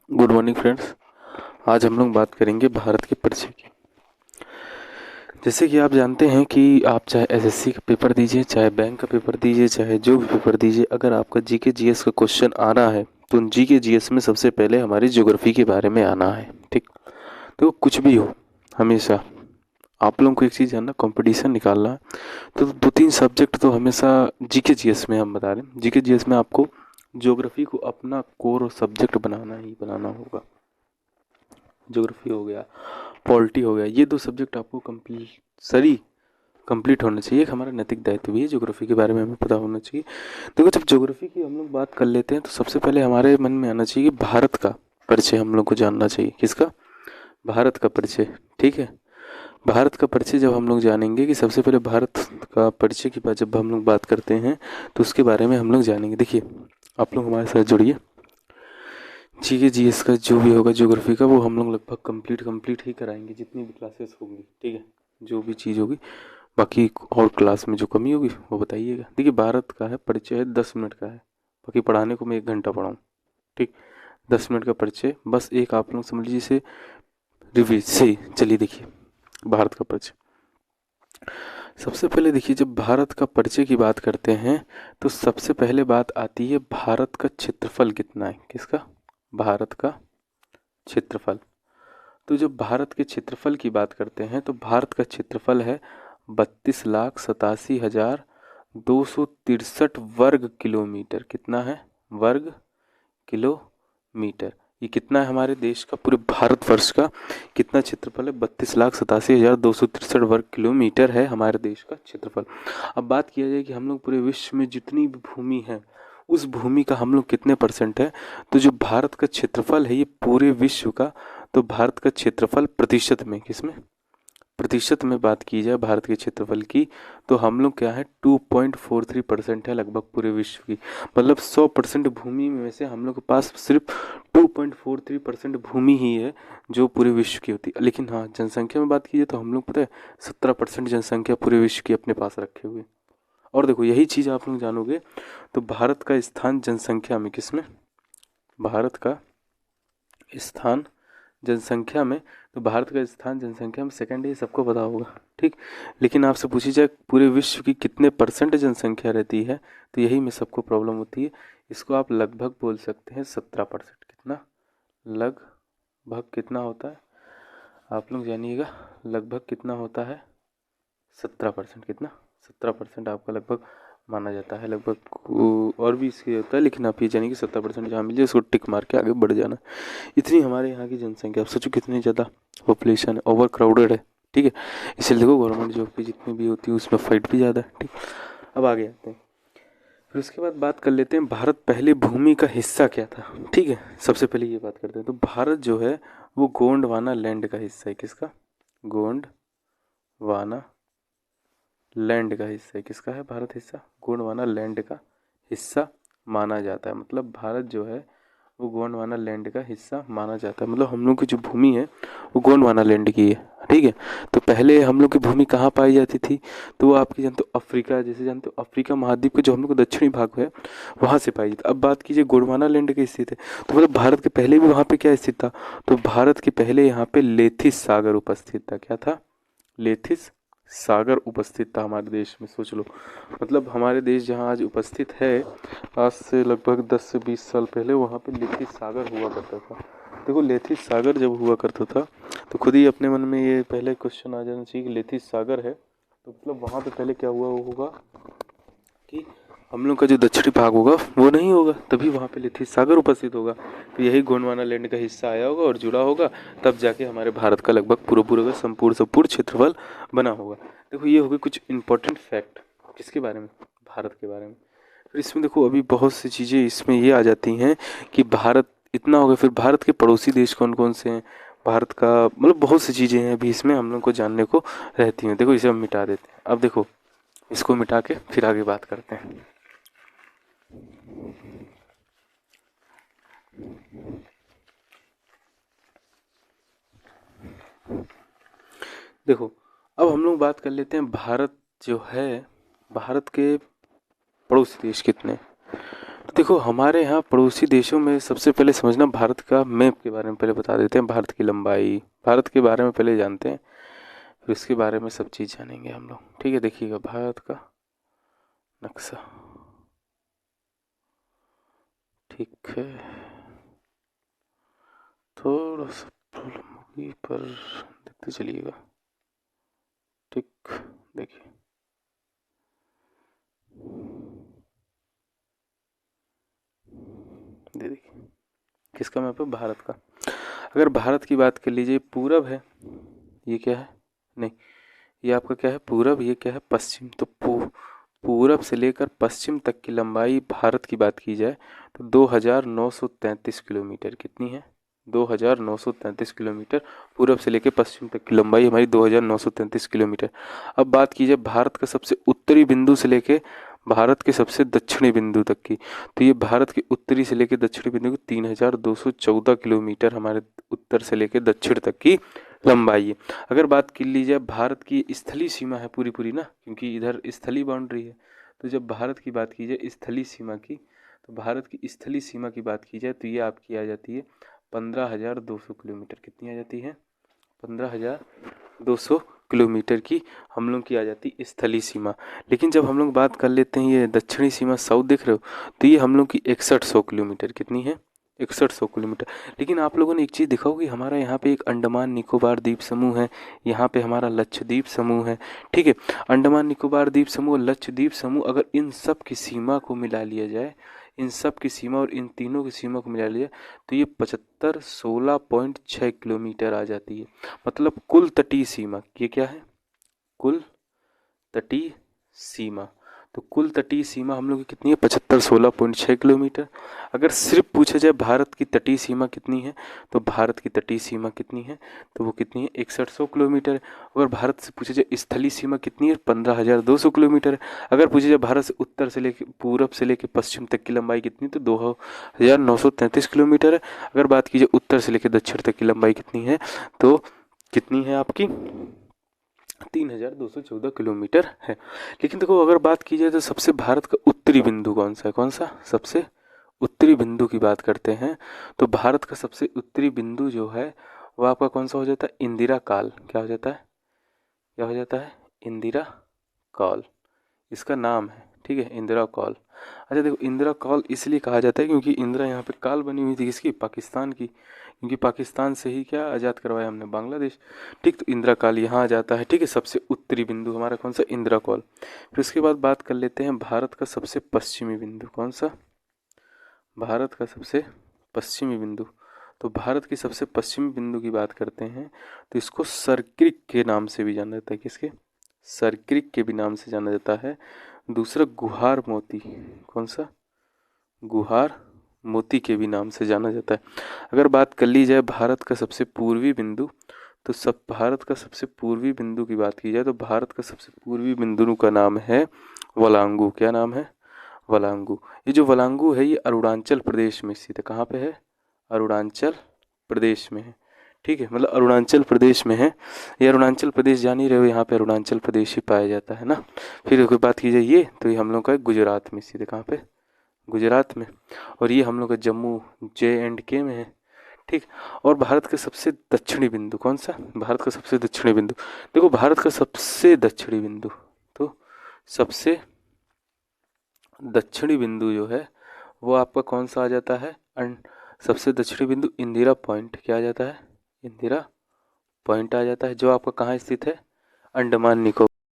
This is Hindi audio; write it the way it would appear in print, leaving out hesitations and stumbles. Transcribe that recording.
Good morning friends. आज हम लोग बात करेंगे भारत के परिचय की। जैसे कि आप जानते हैं कि आप चाहे एसएससी का पेपर दीजिए, चाहे बैंक का पेपर दीजिए, चाहे जो भी पेपर दीजिए, अगर आपका जीके जीएस का क्वेश्चन आ रहा है तो उन जीके जीएस में सबसे पहले हमारी ज्योग्राफी के बारे में आना है। ठीक, तो कुछ भी हो, हमेशा आप लोगों को एक चीज़ जानना, कंपटीशन निकालना है तो दो तीन सब्जेक्ट तो हमेशा जीके जीएस में हम बता रहे हैं। जीके जीएस में आपको ज्योग्राफी को अपना कोर सब्जेक्ट बनाना ही बनाना होगा। ज्योग्राफी हो गया, पॉलिटी हो गया, ये दो सब्जेक्ट आपको कंपलसरी कंप्लीट होना चाहिए। एक हमारा नैतिक दायित्व भी है, ज्योग्राफी के बारे में हमें पता होना चाहिए। देखो, जब ज्योग्राफी की हम लोग बात कर लेते हैं तो सबसे पहले हमारे मन में आना चाहिए कि भारत का परिचय हम लोग को जानना चाहिए। किसका? भारत का परिचय। ठीक है, भारत का परिचय जब हम लोग जानेंगे कि सबसे पहले भारत का परिचय की बात जब हम लोग बात करते हैं तो उसके बारे में हम लोग जानेंगे। देखिए, आप लोग हमारे साथ जुड़िए। जीके जीएस का जो भी होगा ज्योग्राफी का, वो हम लोग लगभग कंप्लीट ही कराएंगे जितनी भी क्लासेस होंगी। ठीक है, जो भी चीज़ होगी, बाकी और क्लास में जो कमी होगी वो बताइएगा। देखिए, भारत का है परिचय है 10 मिनट का है, बाकी पढ़ाने को मैं 1 घंटा पढ़ाऊँ। ठीक, 10 मिनट का परिचय, बस एक आप लोग समझ लीजिए इसे रिवीज से। चलिए देखिए, भारत का परिचय सबसे पहले देखिए, जब भारत का परिचय की बात करते हैं तो सबसे पहले बात आती है भारत का क्षेत्रफल कितना है। किसका? भारत का क्षेत्रफल। तो जब भारत के क्षेत्रफल की बात करते हैं तो भारत का क्षेत्रफल है 32,87,263 वर्ग किलोमीटर। कितना है? वर्ग किलोमीटर। ये कितना है हमारे देश का, पूरे भारतवर्ष का कितना क्षेत्रफल है? 32,87,263 वर्ग किलोमीटर है हमारे देश का क्षेत्रफल। अब बात किया जाए कि हम लोग पूरे विश्व में जितनी भी भूमि है उस भूमि का हम लोग कितने परसेंट है, तो जो भारत का क्षेत्रफल है ये पूरे विश्व का, तो भारत का क्षेत्रफल प्रतिशत में, किसमें? प्रतिशत में बात की जाए भारत के क्षेत्रफल की, तो हम लोग क्या है 2.43% है लगभग पूरे विश्व की। मतलब 100% भूमि में से हम लोग के पास सिर्फ 2.43% भूमि ही है जो पूरे विश्व की होती है। लेकिन हाँ, जनसंख्या में बात की जाए तो हम लोग पता है 17% जनसंख्या पूरे विश्व की अपने पास रखे हुए। और देखो, यही चीज़ आप लोग जानोगे तो भारत का स्थान जनसंख्या में, किसमें? भारत का स्थान जनसंख्या में, तो भारत का स्थान जनसंख्या में सेकंड है, ये सबको पता होगा। ठीक, लेकिन आपसे पूछी जाए पूरे विश्व की कितने परसेंट जनसंख्या रहती है, तो यही में सबको प्रॉब्लम होती है। इसको आप लगभग बोल सकते हैं 17%। कितना? लगभग कितना होता है आप लोग जानिएगा, लगभग कितना होता है? 17%। कितना? 17% आपका लगभग माना जाता है। लगभग और भी इसके होता है, लेकिन आप ये जानिए कि 70% जहाँ मिल जाए उसको टिक मार के आगे बढ़ जाना। इतनी हमारे यहाँ की जनसंख्या, आप सोचो कितनी ज़्यादा पॉपुलेशन है, ओवर क्राउडेड है। ठीक है, इसलिए देखो गवर्नमेंट जॉब की जितनी भी होती है उसमें फाइट भी ज़्यादा है। ठीक, अब आगे आते हैं। फिर उसके बाद बात कर लेते हैं भारत पहले भूमि का हिस्सा क्या था। ठीक है, सबसे पहले ये बात करते हैं। तो भारत जो है वो गोंडवाना लैंड का हिस्सा है। किसका? गोंडवाना लैंड का हिस्सा है। किसका है भारत हिस्सा? गोंडवाना लैंड का हिस्सा माना जाता है। मतलब भारत जो है वो गोंडवाना लैंड का हिस्सा माना जाता है। मतलब हम लोग की जो भूमि है वो गोंडवाना लैंड की है। ठीक है, तो पहले हम लोग की भूमि कहाँ पाई जाती थी? तो वो आपकी जानते हो अफ्रीका, जैसे जानते हो अफ्रीका महाद्वीप का जो हम लोग का दक्षिणी भाग है वहाँ से पाई जाती। अब बात कीजिए गोंडवाना लैंड के स्थित है, तो मतलब भारत के पहले भी वहाँ पे क्या स्थित था? तो भारत के पहले यहाँ पे लेथिस सागर उपस्थित था। क्या था? लेथिस सागर उपस्थित था हमारे देश में। सोच लो, मतलब हमारे देश जहाँ आज उपस्थित है, आज से लगभग 10 से 20 साल पहले वहाँ पे लेथिस सागर हुआ करता था। देखो, लेथिस सागर जब हुआ करता था तो खुद ही अपने मन में ये पहले क्वेश्चन आ जाना चाहिए कि लेथिस सागर है तो मतलब वहाँ पे पहले क्या हुआ होगा कि हम लोग का जो दक्षिणी भाग होगा वो नहीं होगा, तभी वहाँ पे लेथिस सागर उपस्थित होगा। तो यही गोंडवाना लैंड का हिस्सा आया होगा और जुड़ा होगा, तब जाके हमारे भारत का लगभग पूरा का संपूर्ण क्षेत्रफल बना होगा। देखो, ये हो गए कुछ इंपॉर्टेंट फैक्ट किसके बारे में? भारत के बारे में। फिर इसमें देखो अभी बहुत सी चीज़ें इसमें ये आ जाती हैं कि भारत इतना हो गया, फिर भारत के पड़ोसी देश कौन कौन से हैं, भारत का मतलब बहुत सी चीज़ें हैं अभी इसमें हम लोग को जानने को रहती हैं। देखो, इसे हम मिटा देते हैं। अब देखो, इसको मिटा के फिर आगे बात करते हैं। देखो, अब हम लोग बात कर लेते हैं भारत जो है, भारत के पड़ोसी देश कितने? देखो हमारे यहाँ पड़ोसी देशों में सबसे पहले समझना, भारत का मैप के बारे में पहले बता देते हैं। भारत की लंबाई, भारत के बारे में पहले जानते हैं, फिर उसके बारे में सब चीज़ जानेंगे हम लोग। ठीक है, देखिएगा भारत का नक्शा। ठीक है, थोड़ा सा प्रॉब्लम होगी पर देखते चलिएगा। ठीक, देखिए देखिए किसका मैप है? भारत का। अगर भारत की बात कर लीजिए, पूरब है, ये क्या है? नहीं, ये आपका क्या है? पूरब। ये क्या है? पश्चिम। तो पूरब से लेकर पश्चिम तक की लंबाई भारत की बात की जाए तो 2933 किलोमीटर। कितनी है? 2933 किलोमीटर। पूरब से लेकर पश्चिम तक की लंबाई हमारी 2933 किलोमीटर। अब बात की जाए भारत का सबसे उत्तरी बिंदु से लेकर भारत के सबसे दक्षिणी बिंदु तक की, तो ये भारत के उत्तरी से लेकर दक्षिणी बिंदु की 3214 किलोमीटर हमारे उत्तर से लेकर दक्षिण तक की लंबाई है। अगर बात कर ली जाए भारत की स्थलीय सीमा है पूरी पूरी ना, क्योंकि इधर स्थलीय बाउंड्री है, तो जब भारत की बात की जाए स्थलीय सीमा की, तो भारत की स्थलीय सीमा की बात की जाए तो ये आपकी आ जाती है 15,200 किलोमीटर। कितनी आ जाती है? 15,200 किलोमीटर की हम लोग की आ जाती है स्थलीय सीमा। लेकिन जब हम लोग बात कर लेते हैं ये दक्षिणी सीमा, साउथ देख रहे हो, तो ये हम लोग की 6100 किलोमीटर। कितनी है? 6100 किलोमीटर। लेकिन आप लोगों ने एक चीज़ देखा होगी, हमारा यहाँ पे एक अंडमान निकोबार द्वीप समूह है, यहाँ पे हमारा लक्षद्वीप समूह है। ठीक है, अंडमान निकोबार द्वीप समूह, लक्षद्वीप समूह, अगर इन सब की सीमा को मिला लिया जाए, इन सब की सीमा और इन तीनों की सीमा को मिला लिया तो ये 7516.6 किलोमीटर आ जाती है। मतलब कुल तटीय सीमा, ये क्या है? कुल तटीय सीमा। तो कुल तटीय सीमा हम लोग की कितनी है? 7516.6 किलोमीटर। अगर सिर्फ पूछा जाए भारत की तटीय सीमा कितनी है, तो भारत की तटीय सीमा कितनी है? तो वो कितनी है? 6100 किलोमीटर। अगर भारत से पूछा जाए स्थलीय सीमा कितनी है? 15,200 किलोमीटर। अगर पूछा जाए भारत से उत्तर से लेकर पूरब से लेकर पश्चिम तक की लंबाई कितनी, तो 2,933 किलोमीटर है। अगर बात की जाए उत्तर से लेकर दक्षिण तक की लंबाई कितनी है, तो कितनी है आपकी? 3,214 किलोमीटर है। लेकिन देखो अगर बात की जाए तो सबसे भारत का उत्तरी बिंदु कौन सा है? कौन सा सबसे उत्तरी बिंदु की बात करते हैं, तो भारत का सबसे उत्तरी बिंदु जो है वो आपका कौन सा हो जाता है? इंदिरा काल। क्या हो जाता है? क्या हो जाता है? इंदिरा कॉल इसका नाम है। ठीक है, इंदिरा कॉल। अच्छा देखो, इंदिरा कॉल इसलिए कहा जाता है क्योंकि इंदिरा यहाँ पे काल बनी हुई थी, किसकी? पाकिस्तान की, क्योंकि पाकिस्तान से ही क्या आज़ाद करवाया हमने? बांग्लादेश। ठीक, तो इंदिरा काल यहाँ आ जाता है। ठीक है, सबसे उत्तरी बिंदु हमारा कौन सा? इंदिरा कॉल। फिर उसके बाद बात कर लेते हैं भारत का सबसे पश्चिमी बिंदु। कौन सा? भारत का सबसे पश्चिमी बिंदु। तो भारत की सबसे पश्चिमी बिंदु की बात करते हैं तो इसको सरक्रिक के नाम से भी जाना जाता है। किसके? सरक्रिक के भी नाम से जाना जाता है। दूसरा गुहार मोती। कौन सा? गुहार मोती के भी नाम से जाना जाता है। अगर बात कर ली जाए भारत का सबसे पूर्वी बिंदु, तो सब भारत का सबसे पूर्वी बिंदु की बात की जाए तो भारत का सबसे पूर्वी बिंदु का नाम है वलांगू। क्या नाम है? वलांगू। ये जो वलांगू है ये अरुणाचल प्रदेश में स्थित है। कहाँ पे है? अरुणाचल प्रदेश में है। ठीक है, मतलब अरुणाचल प्रदेश में है। ये अरुणाचल प्रदेश जान ही रहे हो, यहाँ पे अरुणाचल प्रदेश ही पाया जाता है ना। फिर अगर बात की जाए ये, तो ये हम लोग का गुजरात में स्थित है। कहाँ पे? गुजरात में। और ये हम लोग का जम्मू J&K में है। ठीक, और भारत का सबसे दक्षिणी बिंदु कौन सा? भारत का सबसे दक्षिणी बिंदु, देखो भारत का सबसे दक्षिणी बिंदु, तो सबसे दक्षिणी बिंदु जो है वो आपका कौन सा आ जाता है? सबसे दक्षिणी बिंदु इंदिरा पॉइंट। क्या आ जाता है? इंदिरा पॉइंट आ जाता है, जो आपका कहाँ स्थित है? अंडमान निकोबार